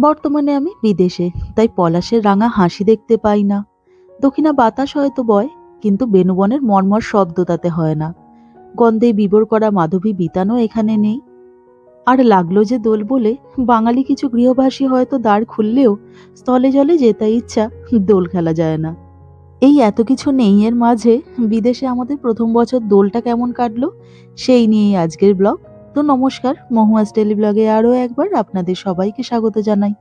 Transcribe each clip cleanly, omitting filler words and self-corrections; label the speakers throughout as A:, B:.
A: বর্তমানে আমি বিদেশে, তাই পলাশের রাঙা হাসি দেখতে পাই না। দক্ষিণা বাতাস হয়তো বয়, কিন্তু বেণুবনের মর্মর শব্দ তাতে হয় না। গন্ধে বিভোর করা মাধবী বিতানও এখানে নেই। আর লাগলো যে দোল বলে, বাঙালি কিছু গৃহবাসী হয়তো দ্বার খুললেও স্থলে জলে যেতে ইচ্ছা, দোল খেলা যায় না। এই এত কিছু নেই এর মাঝে বিদেশে আমাদের প্রথম বছর দোলটা কেমন কাটলো, সেই নিয়েই আজকের ব্লগ। তো নমস্কার, মহুয়াজ টেলি ব্লগে আরও একবার আপনাদের সবাইকে স্বাগত জানাই।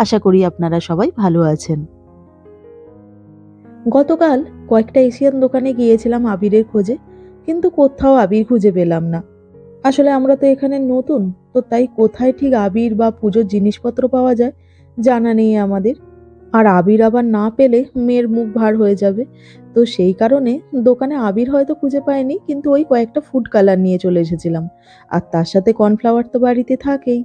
A: আশা করি আপনারা সবাই ভালো আছেন। গতকাল কয়েকটা এশিয়ান দোকানে গিয়েছিলাম আবিরের খোঁজে, কিন্তু কোথাও আবির খুঁজে পেলাম না। আসলে আমরা তো এখানে নতুন, তো তাই কোথায় ঠিক আবির বা পুজোর জিনিসপত্র পাওয়া যায় জানা নেই আমাদের। আর আবির আবার না পেলে মেয়ের মুখ ভার হয়ে যাবে। তো সেই কারণে দোকানে আবির হয়তো খুঁজে পাইনি, কিন্তু ওই কয়েকটা ফুড কালার নিয়ে চলে এসেছিলাম। আর তার সাথে কর্নফ্লাওয়ার তো বাড়িতে থাকেই।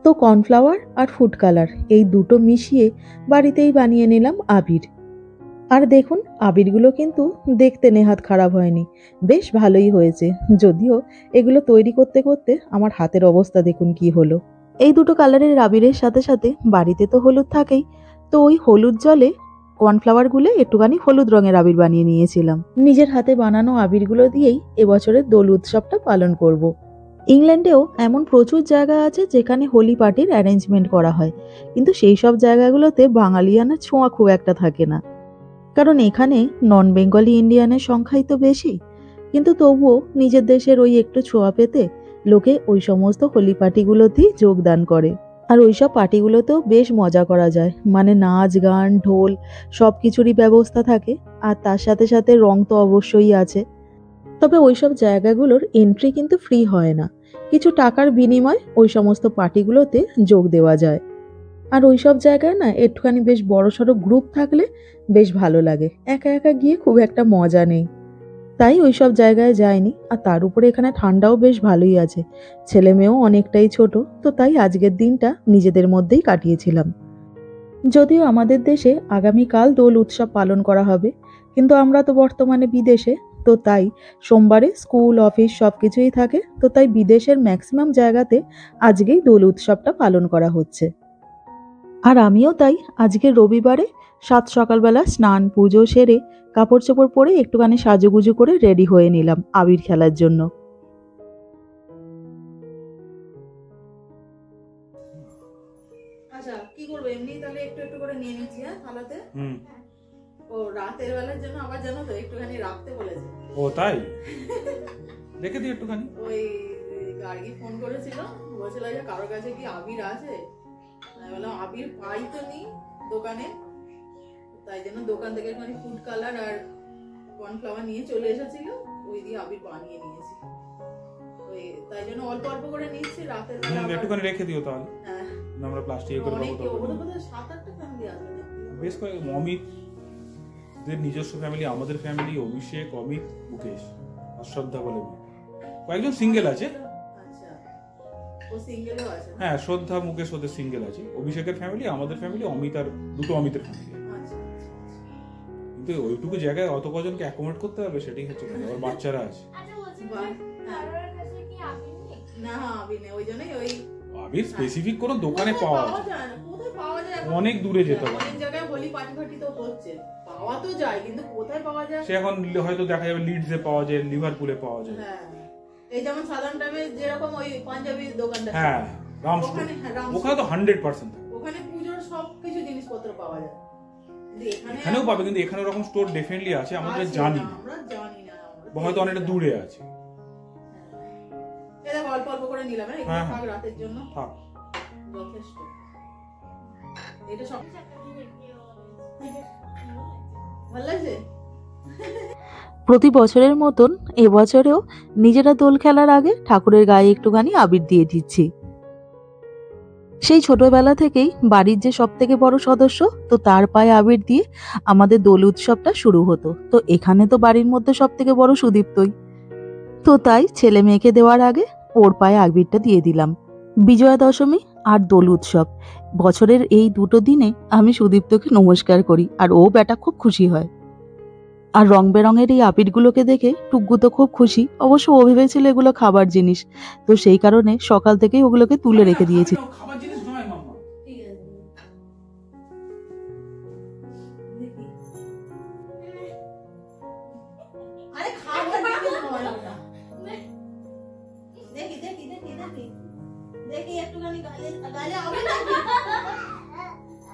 A: তো কর্নফ্লাওয়ার আর ফুড কালার এই দুটো মিশিয়ে বাড়িতেই বানিয়ে নিলাম আবির। আর দেখুন, আবিরগুলো কিন্তু দেখতে নেহাত খারাপ হয়নি, বেশ ভালোই হয়েছে। যদিও এগুলো তৈরি করতে করতে আমার হাতের অবস্থা দেখুন কি হলো। এই দুটো কালারের আবিরের সাথে সাথে বাড়িতে তো হলুদ থাকেই, তো ওই হলুদ জলে কর্নফ্লাওয়ার গুলে একটুখানি হলুদ রঙের আবির বানিয়ে নিয়েছিলাম। নিজের হাতে বানানো আবিরগুলো দিয়েই এবছরের দোল উৎসবটা পালন করব। ইংল্যান্ডেও এমন প্রচুর জায়গা আছে যেখানে হোলি পার্টির অ্যারেঞ্জমেন্ট করা হয়, কিন্তু সেই সব জায়গাগুলোতে বাঙালিয়ানা ছোঁয়া খুব একটা থাকে না, কারণ এখানে নন বেঙ্গলি ইন্ডিয়ানের সংখ্যাই তো বেশি। কিন্তু তবুও নিজের দেশের ওই একটু ছোঁয়া পেতে লোকে ওই সমস্ত হোলি পার্টিগুলোতেই যোগদান করে। আর ওইসব পার্টিগুলোতেও বেশ মজা করা যায়, মানে নাচ গান ঢোল সব কিছুরই ব্যবস্থা থাকে। আর তার সাথে সাথে রং তো অবশ্যই আছে। তবে ওইসব জায়গাগুলোর এন্ট্রি কিন্তু ফ্রি হয় না, কিছু টাকার বিনিময়ে ওই সমস্ত পার্টিগুলোতে যোগ দেওয়া যায়। আর ওইসব জায়গায় না একটুখানি বেশ বড়সড় গ্রুপ থাকলে বেশ ভালো লাগে, একা একা গিয়ে খুব একটা মজা নেই। তাই ওইসব জায়গায় যাইনি। আর তার উপরে এখানে ঠান্ডাও বেশ ভালোই আছে, ছেলে মেয়েও অনেকটাই ছোট, তো তাই আজকের দিনটা নিজেদের মধ্যেই কাটিয়েছিলাম। যদিও আমাদের দেশে আগামীকাল দোল উৎসব পালন করা হবে, কিন্তু আমরা তো বর্তমানে বিদেশে, তো তাই সোমবারে স্কুল অফিস সব কিছুই থাকে, তো তাই বিদেশের ম্যাক্সিমাম জায়গাতে আজকেই দোল উৎসবটা পালন করা হচ্ছে। আর আমিও তাই আজকে রবিবারে সাত সকালবেলা স্নান পুজো সেরে কাপড় চোপড় পরে একটুখানি সাজুগুজু করে রেডি হয়ে নিলাম আবির খেলার জন্য।
B: আচ্ছা, কি করবো? এমনি তাহলে একটু একটু করে নিয়ে নিচ্ছি। হ্যাঁ, থালাতে। ও রাতের বেলার জন্য আবার জানো তো একটুখানি রাখতে বলেছে।
C: ও তাই রেখে দিই একটুখানি।
B: ওই গার্গী ফোন করেছিল, বলছিল যে কারোর কাছে কি আবির আছে। আমি বললাম আবির পাই তো নি দোকানে, তাই জন্য দোকান থেকে একটুখানি ফুড কালার আর কর্নফ্লাওয়ার নিয়ে চলে এসেছিল, ওই দিয়ে আবির বানিয়ে নিয়েছি। ওই তাই জন্য অল্প অল্প করে নিচ্ছি রাতের বেলা।
C: একটুখানি রেখে দিও তাহলে।
B: হ্যাঁ,
C: আমরা প্লাস্টিকে করে
B: অনেক
C: দেবো।
B: ওদের বোধহয় 7-8টা ফ্যামিলি আছে।
C: বেশ কয়েক অমিতদের নিজস্ব ফ্যামিলি, আমাদের ফ্যামিলি, অভিষেক, অমিত, মুকেশ আর শ্রদ্ধা বলে কয়েকজন সিঙ্গেল আছে।
B: আচ্ছা, ও সিঙ্গেলও আছে?
C: হ্যাঁ, শ্রদ্ধা মুকেশ ওদের সিঙ্গেল আছে। অভিষেকের ফ্যামিলি, আমাদের ফ্যামিলি, অমিত আর দুটো অমিতের ফ্যামিলি।
B: আচ্ছা,
C: কিন্তু ওইটুকু জায়গায় অত কজনকে অ্যাকোমোডেট করতে হবে সেটাই হচ্ছে কথা। আবার বাচ্চারা আছে।
B: না আবির নেই, ওই জন্যই ওই
C: আবির স্পেসিফিক কোনো দোকানে পাওয়া যায় না,
B: কোথায় পাওয়া যায়?
C: অনেক দূরে যেতে হবে।
B: অনেক জায়গায় হোলি পার্টি ফার্টি তো হচ্ছে, পাওয়া তো যায়, কিন্তু কোথায় পাওয়া যায়
C: সে এখন হয়তো দেখা যাবে লিডসে পাওয়া যায়, লিভারপুলে পাওয়া যায়।
B: হ্যাঁ, এই যেমন সাধারণ টাইমে যেরকম ওই পাঞ্জাবি দোকানটা,
C: হ্যাঁ রামস্টোর, ওখানে তো 100%
B: ওখানে পুজোর সব কিছু জিনিসপত্র পাওয়া যায়।
C: এখানেও পাবে, কিন্তু এখানে ওরকম স্টোর ডেফিনেটলি আছে, আমরা জানি না,
B: আমরা জানি না,
C: হয়তো অনেকটা দূরে আছে।
B: এটা অল্প অল্প করে নিলাম। হ্যাঁ, থাক রাতের জন্য,
C: থাক
B: যথেষ্ট। এটা সব ভালো লাগছে।
A: প্রতি বছরের মতন এবছরেও নিজেরা দোল খেলার আগে ঠাকুরের গায়ে একটুখানি আবির দিয়ে দিচ্ছি। সেই ছোটবেলা থেকেই বাড়ির যে সব থেকে বড় সদস্য, তো তার পায়ে আবির দিয়ে আমাদের দোল উৎসবটা শুরু হতো। তো এখানে তো বাড়ির মধ্যে সব থেকে বড় সুদীপ্তই, তো তাই ছেলে মেয়েকে দেওয়ার আগে ওর পায়ে আবিরটা দিয়ে দিলাম। বিজয়া দশমী আর দোল উৎসব, বছরের এই দুটো দিনে আমি সুদীপ্তকে নমস্কার করি, আর ও বেটা খুব খুশি হয়। আর রং বেরঙের এই আবিরগুলোকে দেখে টুকু তো খুব খুশি। অবশ্য ও ভেবেছিল এগুলো খাবার জিনিস, তো সেই কারণে সকাল থেকেই ওগুলোকে তুলে রেখে দিয়েছি।
C: খাবার জিনিস নয় মাম্মা,
B: ঠিক আছে দেখি আরে খাবার দিকে হয় ওটা দেখি দেখি দেখি দেখি দেখি একটুখানি গালে গালে হবে না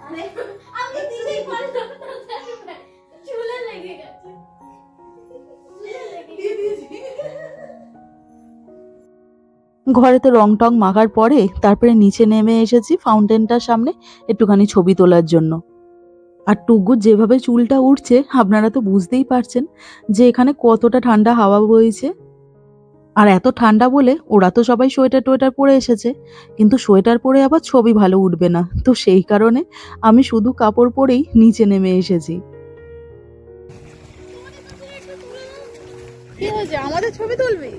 B: আরে আমি দিদি করে চুলে লেগে গেছে
A: ঘরেতে রং টং মাখার পরে তারপরে নিচে নেমে এসেছি ফাউন্টেনটার সামনে একটুখানি ছবি তোলার জন্য। আর টুকুর যেভাবে চুলটা উঠছে আপনারা তো বুঝতেই পারছেন যে এখানে কতটা ঠান্ডা হাওয়া বইছে। আর এত ঠান্ডা বলে ওরা তো সবাই সোয়েটার টোয়েটার পরে এসেছে, কিন্তু সোয়েটার পরে আবার ছবি ভালো উঠবে না, তো সেই কারণে আমি শুধু কাপড় পরেই নিচে নেমে এসেছি।
B: কি হয়েছে, আমাদের ছবি তুলবি?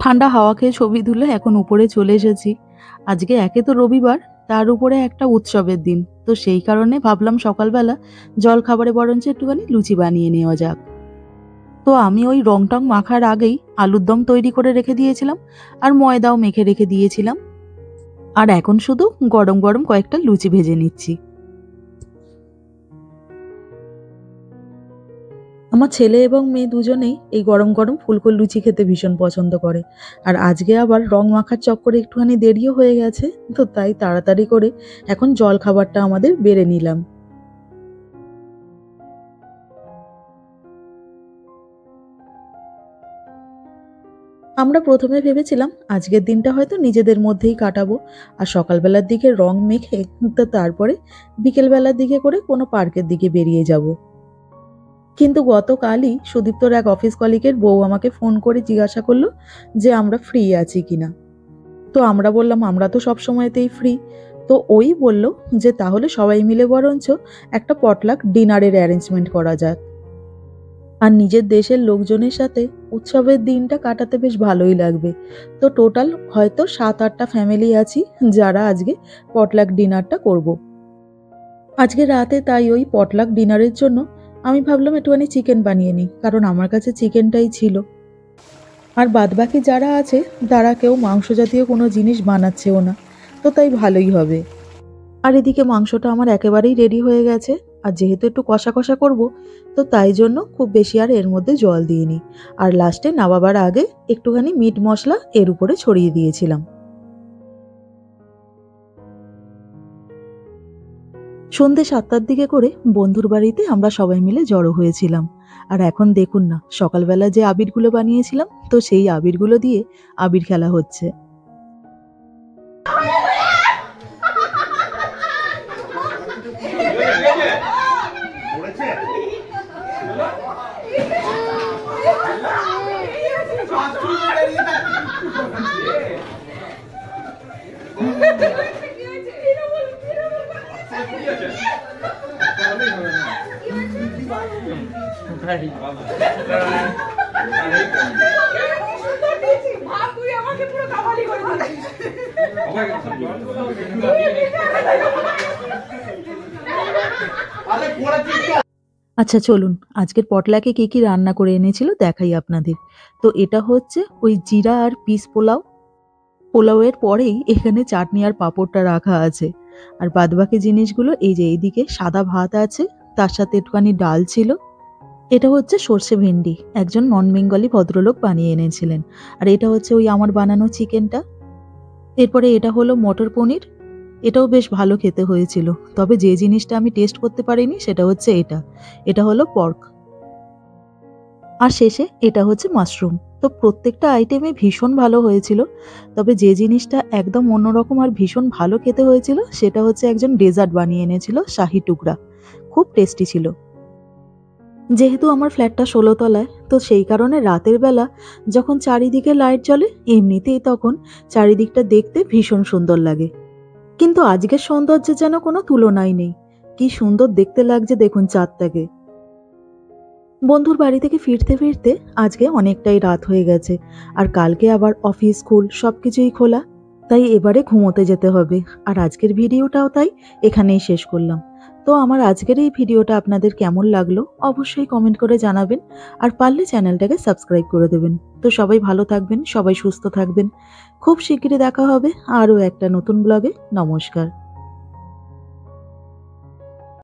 A: ঠান্ডা হাওয়া খেয়ে ছবি তুলে এখন উপরে চলে এসেছি। আজকে একে তো রবিবার, তার উপরে একটা উৎসবের দিন, তো সেই কারণে ভাবলাম সকালবেলা জল খাবারে বরঞ্চ একটুখানি লুচি বানিয়ে নেওয়া যাক। তো আমি ওই রং টং মাখার আগেই আলুর দম তৈরি করে রেখে দিয়েছিলাম আর ময়দাও মেখে রেখে দিয়েছিলাম। আর এখন শুধু গরম গরম কয়েকটা লুচি ভেজে নিচ্ছি। আমার ছেলে এবং মেয়ে দুজনেই এই গরম গরম ফুলকো লুচি খেতে ভীষণ পছন্দ করে। আর আজকে আবার রং মাখার চক্করে একটুখানি দেরিও হয়ে গেছে, তো তাই তাড়াতাড়ি করে এখন জল খাবারটা আমাদের বেড়ে নিলাম। আমরা প্রথমে ভেবেছিলাম আজকের দিনটা হয়তো নিজেদের মধ্যেই কাটাবো, আর সকালবেলার দিকে রং মেখে তো তারপরে বিকেলবেলার দিকে করে কোনো পার্কের দিকে বেরিয়ে যাব। কিন্তু গতকালই সুদীপ্তর এক অফিস কলিগের বউ আমাকে ফোন করে জিজ্ঞাসা করলো যে আমরা ফ্রি আছি কিনা। তো আমরা বললাম আমরা তো সব সময়তেই ফ্রি। তো ওই বলল যে তাহলে সবাই মিলে বরঞ্চ একটা পটলাক ডিনারের অ্যারেঞ্জমেন্ট করা যাক। আর নিজের দেশের লোকজনের সাথে উৎসবের দিনটা কাটাতে বেশ ভালোই লাগবে। তো টোটাল হয়তো 7-8টা ফ্যামিলি আছি যারা আজকে পটলাক ডিনারটা করব। আজকে রাতে তাই ওই পটলাক ডিনারের জন্য আমি ভাবলাম একটুখানি চিকেন বানিয়ে নিই, কারণ আমার কাছে চিকেনটাই ছিল। আর বাদবাকি যারা আছে তারা কেউ মাংস জাতীয় কোনো জিনিস বানাচ্ছেও না, তো তাই ভালোই হবে। আর এদিকে মাংসটা আমার একেবারেই রেডি হয়ে গেছে। আর যেহেতু একটু কষা কষা করব, তো তাই জন্য খুব বেশি আর এর মধ্যে জল দিইনি। আর লাস্টে নামাবার আগে একটুখানি মিট মশলা এর উপরে ছড়িয়ে দিয়েছিলাম। সন্ধ্যে 7টার দিকে করে বন্ধুর বাড়িতে আমরা সবাই মিলে জড়ো হয়েছিলাম। আর এখন দেখুন না, সকালবেলা যে আবিরগুলো বানিয়েছিলাম, তো সেই আবিরগুলো দিয়ে আবির খেলা হচ্ছে। আচ্ছা চলুন আজকের পটলাকে কি কি রান্না করে এনেছিল দেখাই আপনাদের। তো এটা হচ্ছে ওই জিরা আর পিস পোলাও। পোলাওয়ের পরেই এখানে চাটনি আর পাঁপড়টা রাখা আছে। আর বাদবাকি জিনিসগুলো এই যে এইদিকে সাদা ভাত আছে, তার সাথে একটুখানি ডাল ছিল। এটা হচ্ছে সর্ষে ভেন্ডি, একজন নন বেঙ্গলি ভদ্রলোক বানিয়ে এনেছিলেন। আর এটা হচ্ছে ওই আমার বানানো চিকেনটা। এরপরে এটা হলো মটর পনির, এটাও বেশ ভালো খেতে হয়েছিল। তবে যে জিনিসটা আমি টেস্ট করতে পারিনি সেটা হচ্ছে এটা হলো পর্ক। আর শেষে এটা হচ্ছে মাশরুম। তো প্রত্যেকটা আইটেমে ভীষণ ভালো হয়েছিল। তবে যে জিনিসটা একদম অন্যরকম আর ভীষণ ভালো খেতে হয়েছিল সেটা হচ্ছে একজন ডেজার্ট বানিয়ে এনেছিল, শাহি টুকরা, খুব টেস্টি ছিল। যেহেতু আমার ফ্ল্যাটটা 16 তলায়, তো সেই কারণে রাতের বেলা যখন চারিদিকে লাইট জ্বলে এমনিতেই তখন চারিদিকটা দেখতে ভীষণ সুন্দর লাগে। কিন্তু আজকের সৌন্দর্যের যেন কোনো তুলনাই নেই। কি সুন্দর দেখতে লাগছে দেখুন চাঁদটাকে। বন্ধুর বাড়ি থেকে ফিরতে ফিরতে আজকে অনেকটাই রাত হয়ে গেছে, আর কালকে আবার অফিস স্কুল সবকিছুই খোলা, তাই এবারে ঘুমোতে যেতে হবে। আর আজকের ভিডিওটাও তাই এখানেই শেষ করলাম। তো আমার আজকের এই ভিডিওটা আপনাদের কেমন লাগলো অবশ্যই কমেন্ট করে জানাবেন, আর পারলে চ্যানেলটাকে সাবস্ক্রাইব করে দেবেন। তো সবাই ভালো থাকবেন, সবাই সুস্থ থাকবেন। খুব শিগগিরই দেখা হবে আরও একটা নতুন ব্লগে। নমস্কার।